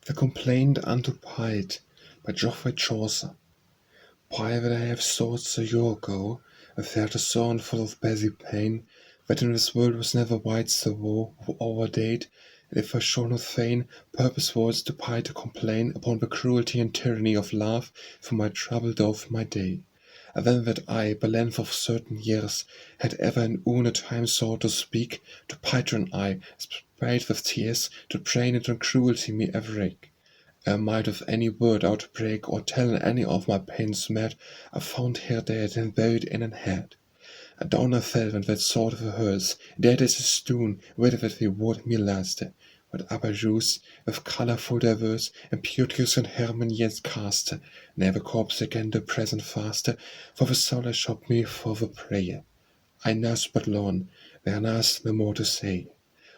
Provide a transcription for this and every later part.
The Compleynte unto Pite by Geoffrey Chaucer. Why would I have thought so year ago, if there a song full of besy peyne, that in this world was never wight so woe, who overdate, and if I shall not fain purpose words to Pite to complain upon the cruelty and tyranny of love, for my trouble doth my day. And then that I, by length of certain years, had ever in one time sought to speak, to tirannye, sprayed with teres, to preyen it on cruelty me awreke. Might of any word out-breke, or tellen any of my peynes met, I found her dead and buried in an head. Adoun I fell when that sort of a hearse, dead as a stone, whether that we would me last'e. But upper juice, with colourful diverse, and beauteous and herman yet cast, never corpse again the present faster, for the soul I shot me for the prayer. I nursed but lone, there nursed no more to say.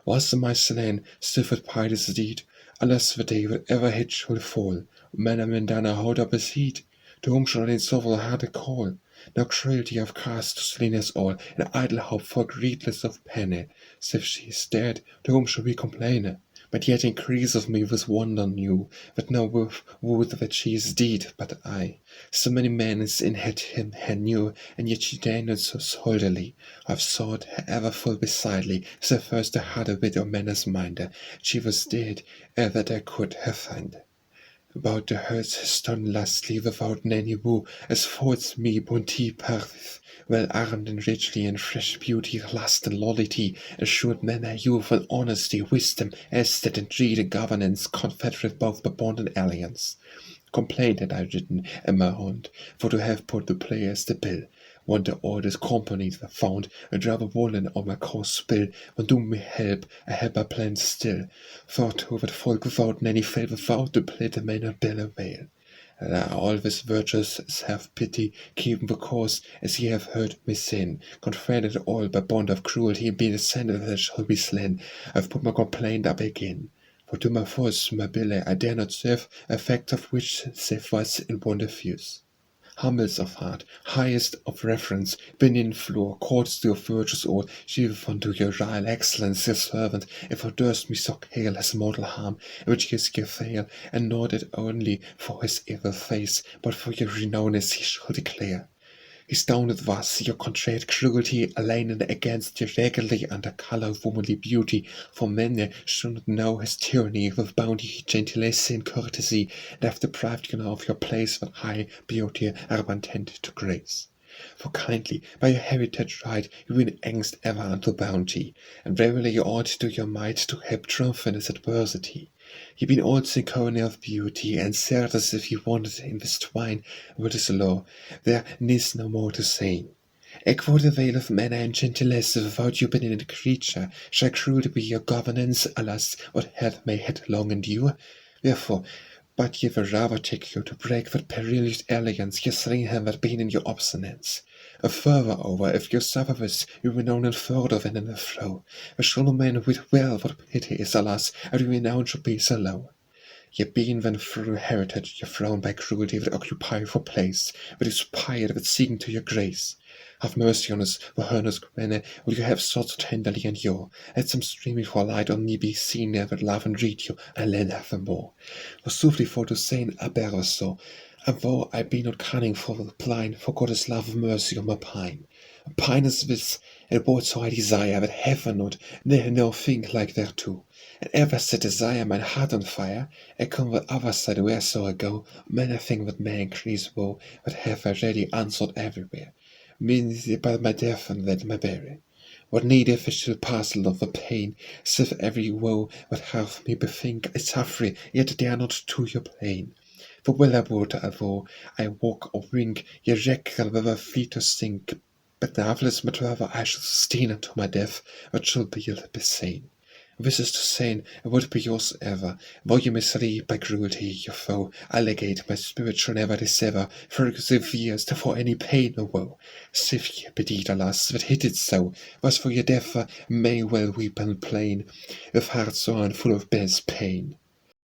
Was my slain, stiff at Pite's deed, alas the day would ever hit should fall, men and dana hold up his heat, to whom shall in soul herte call? Now cruelty have cast to slain us all, and idle hope for greedless of peyne, sith she is dead, to whom shall we compleyne? But yet increase of me with wonder new, that no worth would that she is dead, but I. So many men is in him her knew, and yet she deigned so solidly. I've sought her ever full besidely, so first I had a bit of manners minde, she was dead, ere that I could her find. About the herds stone lastly, without any woo, as forts me bounty parth, well armed and richly in fresh beauty, lust and loyalty, assured manner, youth and honesty, wisdom, estate and dread governance, confederate both by bond and alliance. Complaint had I written in my hand, for to have put the players the bill. When the orders companies were found, a drop of woolen on my cause spill, when do me help, I have my plans still. For to that folk without any fail, without the play the may not bill avail. And I always virtuous have pity, keeping the course, as ye have heard me sin, confronted all by bond of cruelty, and being descended that shall be slain. I've put my complaint up again. For to my force, my bille, I dare not serve, effect of which save was in wonder fuse. Humblest of heart, highest of reverence, beneath floor, courts to of virtues all, chief unto your royal excellence, your servant, if thou durst me so hail his mortal harm, which is your fail, and not it only for his evil face, but for your renown as he shall declare. He stoned was your contract cruelty, aligned against your regularly under colour of womanly beauty, for men should not know his tyranny with bounty, gentilesse, and courtesy, and have deprived you of your place when high beauty are intended to grace. For kindly, by your heritage right, you win angst ever unto bounty, and verily you ought to your might to help triumph in his adversity. Ye been also corner of beauty, and certes if ye wanted in this twine, what is law, there needs no more to say. Eke for the veil of manner and gentilesse, without you being a creature, shall cruelty be your governance, alas, what health may het long endure? Wherefore, but ye will rather take you to break that perilous alliance, ye slain him that been in your obstinance. A further over, if you suffer this, you renown and further than in the flow. The shallow man with well what pity is, alas, and your renown should be so low. Ye being when through heritage, ye thrown by cruelty that occupy for place, that is pied with seeking to your grace. Have mercy on us, for hernus quene, will you have sought so tenderly endure. Let some streaming for light on me be seen there that love and read you, and lend more. For soothly for to say I bear so, and though I be not cunning for the blind, for God is love and mercy on my pine. A pine is this, and what so I desire, that heaven not, ne'er no thing like thereto. And ever set desire mine heart on fire, I come the other side whereso I go, many thing that may increase woe, but have I ready answered everywhere. Means by my death and that my bury. What need if I shall parcel of the pain, sith every woe that hath me bethink I suffer, yet dare not to your plain. For well I would, although I walk or wink, ye wreck whether fleet or sink, but natheless whatever I shall sustain unto my death, what shall be besane. This is to say, I would be yours ever, though you mislead by cruelty your foe, allegate my spirit shall never dissever, for severes for any pain or woe. Sith ye bedid, alas, that hit it so, was for your death may well weep and plain, with heart so full of best pain.